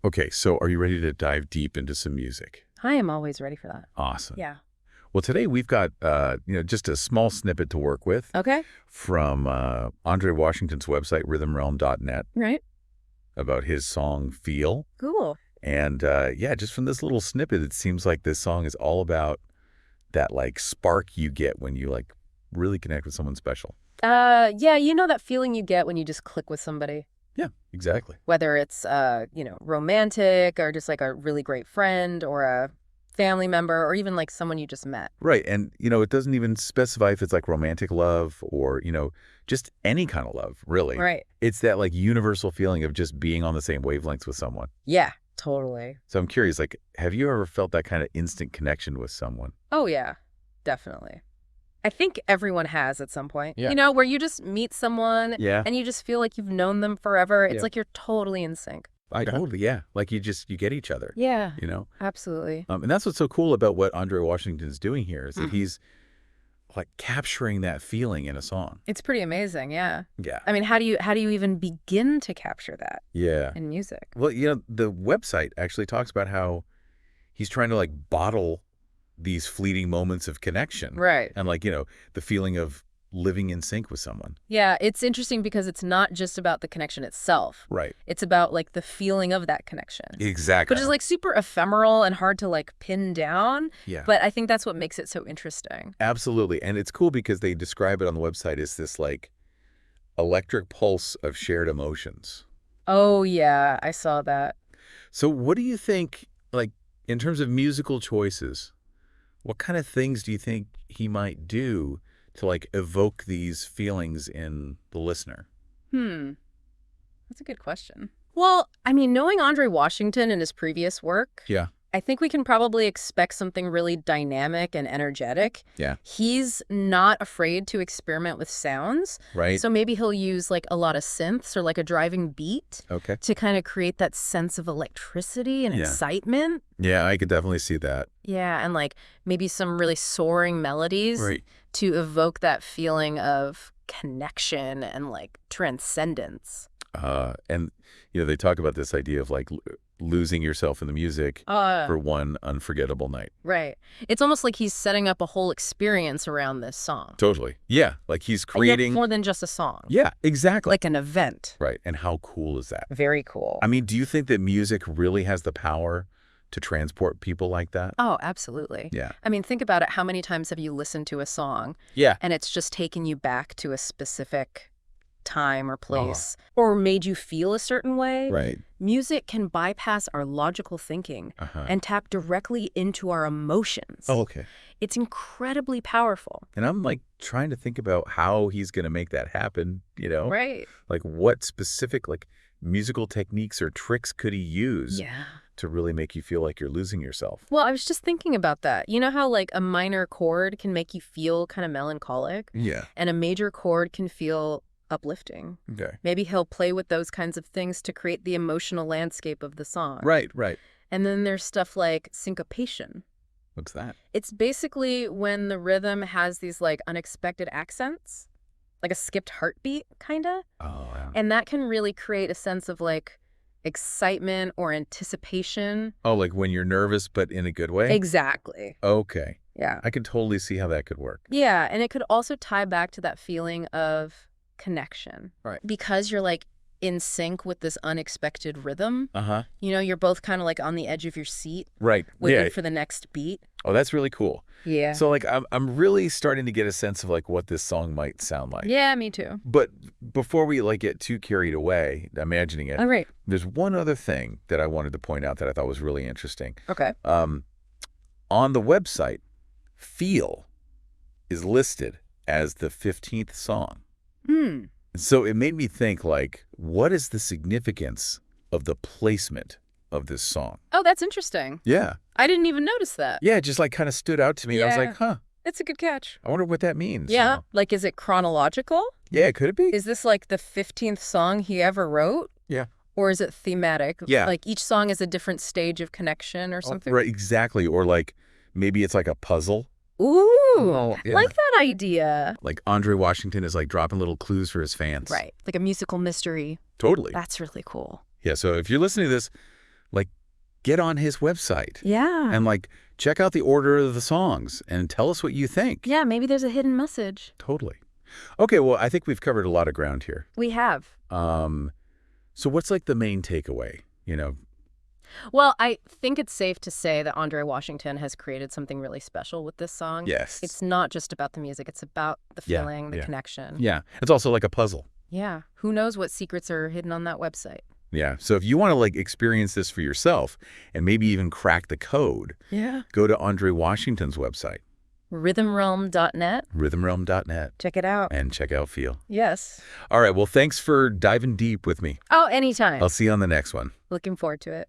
Okay, so are you ready to dive deep into some music? I am always ready for that. Awesome. Yeah. Well, today we've got just a small snippet to work with Okay. from Andre Washington's website, rhythmrealm.net, Right. about his song "Feel." Cool. And just from this little snippet, it seems like this song is all about that like spark you get when you like really connect with someone special. Yeah, you know that feeling you get when you just click with somebody? Yeah, exactly. Whether it's romantic or just like a really great friend or a family member or even like someone you just met. Right. And, it doesn't even specify if it's like romantic love or, just any kind of love, really. Right. It's that like universal feeling of just being on the same wavelengths with someone. Yeah, totally. So I'm curious, like, have you ever felt that kind of instant connection with someone? Oh, yeah, definitely. I think everyone has at some point. Yeah. Where you just meet someone Yeah. and you just feel like you've known them forever. It's Yeah. like you're totally in sync. Totally, yeah. Like you get each other. Yeah, You know? absolutely. And that's what's so cool about what Andre Washington's doing here is that he's like capturing that feeling in a song. It's pretty amazing, yeah. Yeah. I mean, how do you even begin to capture that Yeah. in music? Well, the website actually talks about how he's trying to like bottle these fleeting moments of connection. Right. And like, the feeling of living in sync with someone. Yeah, it's interesting because it's not just about the connection itself. Right. It's about like the feeling of that connection. Exactly. Which is like super ephemeral and hard to like pin down. Yeah. But I think that's what makes it so interesting. Absolutely. And it's cool because they describe it on the website as this like electric pulse of shared emotions. Oh, yeah, I saw that. So what do you think, like, in terms of musical choices, what kind of things do you think he might do to like evoke these feelings in the listener? That's a good question. Well, I mean, knowing Andre Washington and his previous work, Yeah. I think we can probably expect something really dynamic and energetic. Yeah. He's not afraid to experiment with sounds. Right. So maybe he'll use like a lot of synths or like a driving beat Okay. to kind of create that sense of electricity and Yeah. excitement. Yeah, I could definitely see that. Yeah, and like maybe some really soaring melodies Right. to evoke that feeling of connection and like transcendence. And they talk about this idea of like losing yourself in the music for one unforgettable night. Right. It's almost like he's setting up a whole experience around this song. Totally. Yeah, like he's And yet creating. more than just a song. Yeah, exactly. Like an event. Right. And how cool is that? Very cool. I mean, do you think that music really has the power to transport people like that? Oh, absolutely. Yeah. I mean, think about it. How many times have you listened to a song Yeah. and it's just taken you back to a specific time or place or made you feel a certain way? Right. Music can bypass our logical thinking and tap directly into our emotions. Oh, okay. It's incredibly powerful. And I'm like trying to think about how he's going to make that happen, Right. Like what specific like musical techniques or tricks could he use Yeah. to really make you feel like you're losing yourself? Well, I was just thinking about that. You know how like a minor chord can make you feel kind of melancholic Yeah. and a major chord can feel uplifting? Okay. Maybe he'll play with those kinds of things to create the emotional landscape of the song. Right, right. And then there's stuff like syncopation. What's that? It's basically when the rhythm has these like unexpected accents, like a skipped heartbeat, kind of. Oh, wow. And that can really create a sense of like excitement or anticipation. Oh, like when you're nervous, but in a good way? Exactly. Okay. Yeah. I can totally see how that could work. Yeah. And it could also tie back to that feeling of connection. Right. Because you're like in sync with this unexpected rhythm. Uh-huh. You're both kind of like on the edge of your seat, Right. waiting Yeah. for the next beat. Oh, that's really cool. Yeah. So like I'm really starting to get a sense of like what this song might sound like. Yeah, me too. But before we like get too carried away imagining it, All right. there's one other thing that I wanted to point out that I thought was really interesting. Okay. On the website, Feel is listed as the 15th song. So it made me think like, what is the significance of the placement of this song? Oh, that's interesting. Yeah. I didn't even notice that. Yeah, it just like kind of stood out to me. I was Yeah. like, huh, It's a good catch. I wonder what that means. Yeah. Like, is it chronological? Yeah, could it be? Is this like the 15th song he ever wrote? Yeah. Or is it thematic? Yeah. Like each song is a different stage of connection or something? Right, exactly. Or like maybe it's like a puzzle. Ooh, Yeah. like that idea. Like Andre Washington is like dropping little clues for his fans. Right. Like a musical mystery. Totally. That's really cool. Yeah, so if you're listening to this, get on his website. Yeah. And, like, check out the order of the songs and tell us what you think. Yeah, maybe there's a hidden message. Totally. Okay, well, I think we've covered a lot of ground here. We have. So what's, like, the main takeaway, Well, I think it's safe to say that Andre Washington has created something really special with this song. Yes. It's not just about the music. It's about the Yeah, feeling, the yeah. connection. Yeah. It's also like a puzzle. Yeah. Who knows what secrets are hidden on that website? Yeah. So if you want to, like, experience this for yourself and maybe even crack the code, Yeah. go to Andre Washington's website, Rhythmrealm.net. rhythmrealm.net, Check it out. and check out Feel. Yes. All right. Well, thanks for diving deep with me. Oh, anytime. I'll see you on the next one. Looking forward to it.